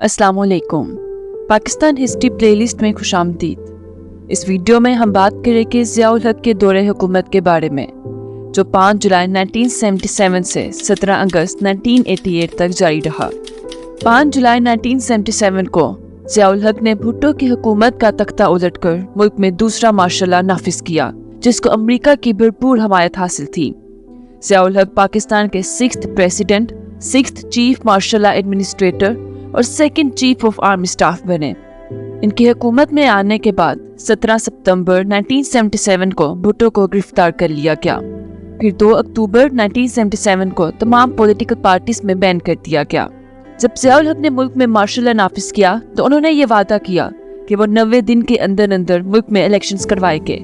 अस्सलाम वालेकुम। Pakistan history playlist में खुशामदीद। इस वीडियो में हम बात करेंगे ज़ियाउल हक के दौरे हुकूमत के बारे में, जो 5 जुलाई 1977 से 17 अगस्त 1988 तक जारी रहा। 5 जुलाई 1977 को ज़ियाउल हक ने भुट्टो की हुकूमत का तख्ता उलटकर मुल्क में दूसरा मार्शल लॉ नाफिज किया, जिसको अमेरिका की भरपूर हमायत हासिल थी। ज़ियाउल हक पाकिस्तान के 6th president, 6th chief marshal law administrator और 2nd chief of army staff बने। इनकी हुकूमत में आने के बाद 17 सितंबर 1977 को भुट्टो को गिरफ्तार कर लिया गया। फिर 2 अक्टूबर 1977 को तमाम पॉलिटिकल पार्टीज में बैन कर दिया गया। जब ज़ियाउल हक ने मुल्क में मार्शल लॉ नाफिज किया तो उन्होंने ये वादा किया कि वो 90 दिन के अंदर अंदर मुल्क में इलेक्शंस करवाएंगे,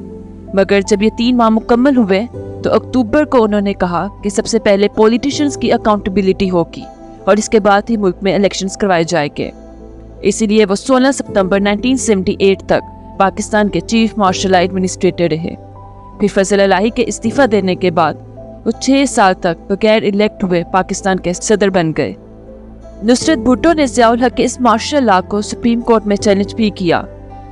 मगर जब ये 3 माह मुकम्मल हुए तो अक्टूबर को उन्होंने कहा कि सबसे पहले पॉलिटिशियंस की अकाउंटेबिलिटी होगी और इसके बाद ही मुल्क में इलेक्शंस करवाए जाएंगे। इसीलिए वो 16 सितंबर 1978 तक पाकिस्तान के चीफ मार्शल लॉ एडमिनिस्ट्रेटर रहे। फिर फजल इलाही के इस्तीफा देने के बाद वो 6 साल तक बगैर इलेक्ट हुए पाकिस्तान के सदर बन गए। नुसरत भुट्टो ने ज़ियाउल हक के इस मार्शल लॉ को सुप्रीम कोर्ट में चैलेंज भी किया,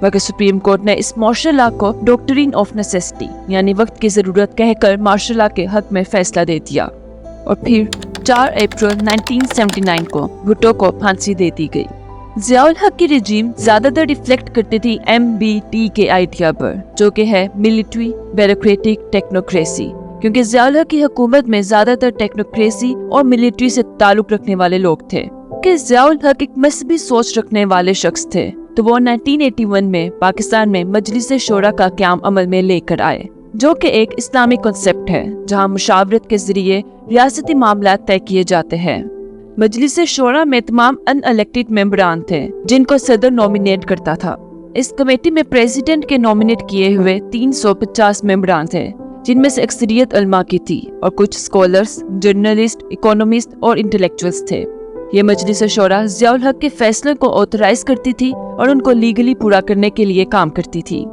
मगर सुप्रीम कोर्ट ने इस मार्शल लॉ को डॉक्ट्रिन ऑफ नेसेसिटी यानी वक्त की ज़रूरत कहकर मार्शल लॉ के हक में फैसला दे दिया और फिर 4 अप्रैल 1979 को भुट्टो को फांसी दे दी गई। ज़ियाउल हक की रिजीम ज्यादातर रिफ्लेक्ट करती थी MBT के आइडिया पर, जो कि है मिलिट्री ब्यूरोक्रेटिक टेक्नोक्रेसी, क्योंकि ज़ियाउल हक की हुकूमत में ज्यादातर टेक्नोक्रेसी और मिलिट्री से ताल्लुक रखने वाले लोग थे। कि ज़ियाउल हक एक मजहबी सोच रखने वाले शख्स थे, तो वो 1981 में पाकिस्तान में मजलिस शोरा का क़याम अमल में लेकर आए, जो कि एक इस्लामिक कॉन्सेप्ट है जहां मुशावरत के जरिए रियासती मामला तय किए जाते हैं। मजलिस शोरा में तमाम अनइलेक्टेड मेंबरान थे जिनको सदर नॉमिनेट करता था। इस कमेटी में प्रेसिडेंट के नॉमिनेट किए हुए 350 मेंबरान थे, जिनमें से अक्सरियत उलमा की थी और कुछ स्कॉलर्स, जर्नलिस्ट, इकोनॉमिस्ट और इंटेलेक्चुअल्स थे। ये मजलिस शोरा ज़ियाउल हक के फैसलों को ऑथराइज करती थी और उनको लीगली पूरा करने के लिए काम करती थी।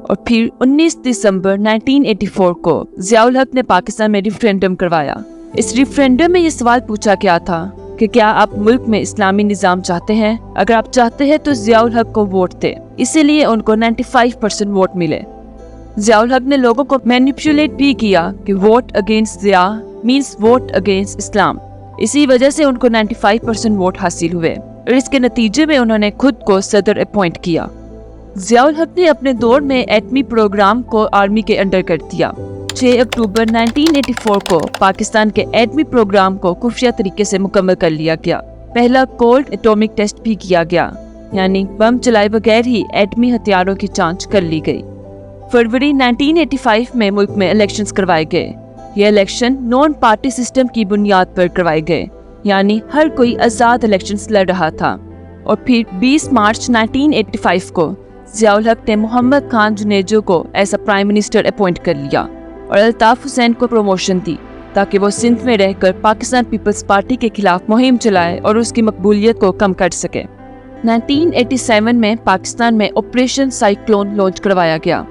और फिर 19 दिसंबर 1984 को ज़ियाउल हक ने पाकिस्तान में रेफरेंडम करवाया। इस रेफरेंडम में ये सवाल पूछा गया था कि क्या आप मुल्क में इस्लामी निज़ाम चाहते हैं? अगर आप चाहते हैं तो ज़ियाउल हक को वोट दें। इसीलिए उनको 95% वोट मिले। ज़ियाउल हक ने लोगों को मैनिपुलेट भी किया कि vote against Zia means vote against Islam. इसी वजह से उनको 95% वोट हासिल हुए और इसके नतीजे में उन्होंने खुद को सदर अपॉइंट किया। ज़ियाउल हक ने अपने दौर में एटमी प्रोग्राम को आर्मी के अंडर कर दिया। 6 अक्टूबर 1984 को पाकिस्तान के एटमी प्रोग्राम को खुफिया तरीके से मुकम्मल कर लिया गया। पहला कोल्ड एटॉमिक टेस्ट भी किया गया, यानी बम चलाए बगैर ही एटमी हथियारों की जांच कर ली गई। फरवरी 1985 में मुल्क में इलेक्शंस करवाए गए। ये इलेक्शन नॉन पार्टी सिस्टम की बुनियाद पर करवाए गए, यानी हर कोई आज़ाद इलेक्शंस लड़ रहा था। और फिर 20 मार्च 1985 को ज़ियाउल हक ने मोहम्मद खान जुनेजो को as a prime minister appoint कर लिया और अल्ताफ हुसैन को प्रमोशन दी ताकि वो सिंध में रहकर पाकिस्तान पीपल्स पार्टी के खिलाफ मुहिम चलाए और उसकी मकबूलियत को कम कर सके। 1987 में पाकिस्तान में ऑपरेशन साइक्लोन लॉन्च करवाया गया।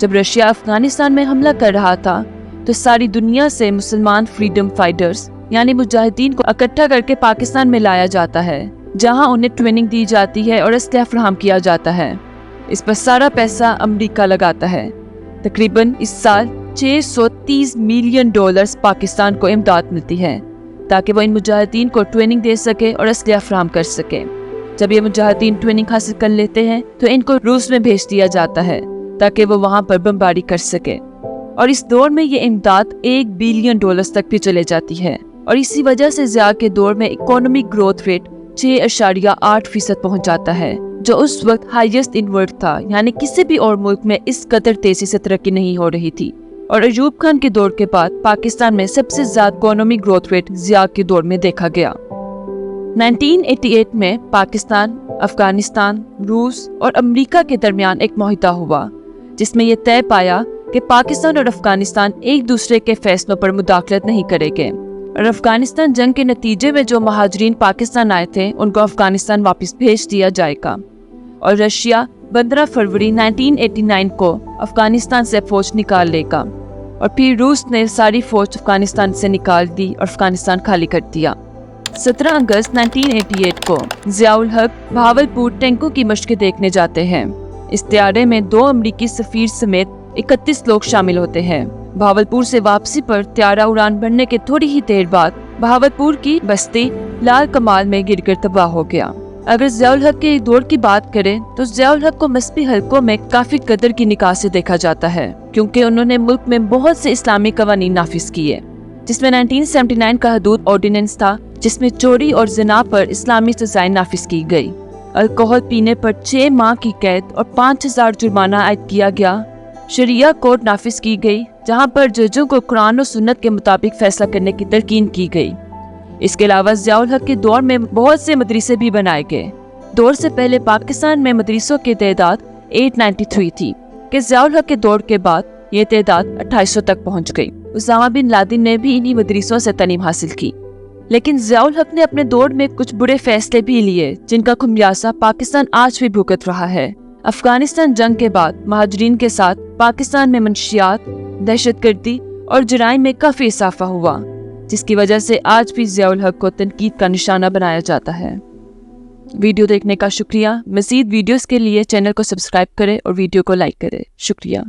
जब रशिया अफगानिस्तान में हमला कर रहा था तो सारी दुनिया से मुसलमान फ्रीडम फाइटर्स यानी मुजाहिदीन को इकट्ठा करके पाकिस्तान में लाया जाता है, जहां उन्हें ट्रेनिंग दी जाती है और असलहा फराहम किया जाता है। इस पर सारा पैसा अमेरिका लगाता है। तकरीबन इस साल $630 मिलियन पाकिस्तान को इमदाद मिलती है ताकि वो इन मुजाहिदीन को ट्रेनिंग दे सके और असलहा फराहम कर सके। जब ये मुजाहिदीन ट्रेनिंग हासिल कर लेते हैं तो इनको रूस में भेज दिया जाता है ताकि वो वहाँ पर बमबारी कर सके। और इस दौर में ये इमदाद $1 बिलियन तक भी चले जाती है और इसी वजह से ज़िया के दौर में इकोनॉमिक ग्रोथ रेट 6.8% पहुँच जाता है, जो उस वक्त हाईएस्ट इन वर्ल्ड था, यानी किसी भी और मुल्क में इस कदर तेजी से तरक्की नहीं हो रही थी। और अयूब खान के दौर के बाद पाकिस्तान में सबसे ज्यादा इकोनॉमिक ग्रोथ रेट ज़िया के दौर में देखा गया। 1988 में पाकिस्तान, अफगानिस्तान, रूस और अमेरिका के दरमियान एक मुआहदा हुआ जिसमें यह तय पाया कि पाकिस्तान और अफगानिस्तान एक दूसरे के फैसलों पर मुदाखलत नहीं करेंगे और अफगानिस्तान जंग के नतीजे में जो महाजरीन पाकिस्तान आए थे उनको अफगानिस्तान वापस भेज दिया जाएगा। और रशिया 15 फरवरी 1989 को अफगानिस्तान से फौज निकाल लेगा और फिर रूस ने सारी फौज अफगानिस्तान से निकाल दी और अफगानिस्तान खाली कर दिया। 17 अगस्त 1988 को ज़ियाउल हक बहावलपुर टैंकों की मशक़ें देखने जाते हैं। इस त्यारे में 2 अमरीकी सफीर समेत 31 लोग शामिल होते हैं। बहावलपुर से वापसी पर त्यारा उड़ान भरने के थोड़ी ही देर बाद बहावलपुर की बस्ती लाल कमाल में गिरकर तबाह हो गया। अगर ज़ियाउल हक के दौर की बात करें तो ज़ियाउल हक को मजहबी हलकों में काफी कदर की निगाह से देखा जाता है, क्योंकि उन्होंने मुल्क में बहुत से इस्लामी कवानीन नाफिज किए, जिसमें 1979 का हदूद ऑर्डिनेंस था, जिसमें चोरी और जिना पर इस्लामी सजाएं नाफिज की गई। अल्कोहल पीने पर 6 माह की कैद और 5000 जुर्माना आयद किया गया। शरिया कोर्ट नाफिज की गई, जहां पर जजों को कुरान और सुन्नत के मुताबिक फैसला करने की तलकीन की गई। इसके अलावा ज़ियाउल हक के दौर में बहुत से मदरसे भी बनाए गए। दौर से पहले पाकिस्तान में मदरसों की तादाद 893 थी कि ज़ियाउल हक के दौर के बाद ये तादाद 2800 तक पहुंच गई। उसामा बिन लादेन ने भी इन्हीं मदरसों से तालीम हासिल की। लेकिन ज़ियाउल हक ने अपने दौर में कुछ बुरे फैसले भी लिए, जिनका खुमियासा पाकिस्तान आज भी भुगत रहा है। अफगानिस्तान जंग के बाद महाजरीन के साथ पाकिस्तान में मंशियात, दहशतगर्दी और जराइम में काफी इजाफा हुआ, जिसकी वजह से आज भी ज़ियाउल हक को तनकीद का निशाना बनाया जाता है। वीडियो देखने का शुक्रिया। मज़ीद वीडियोस के लिए चैनल को सब्सक्राइब करें और वीडियो को लाइक करें। शुक्रिया।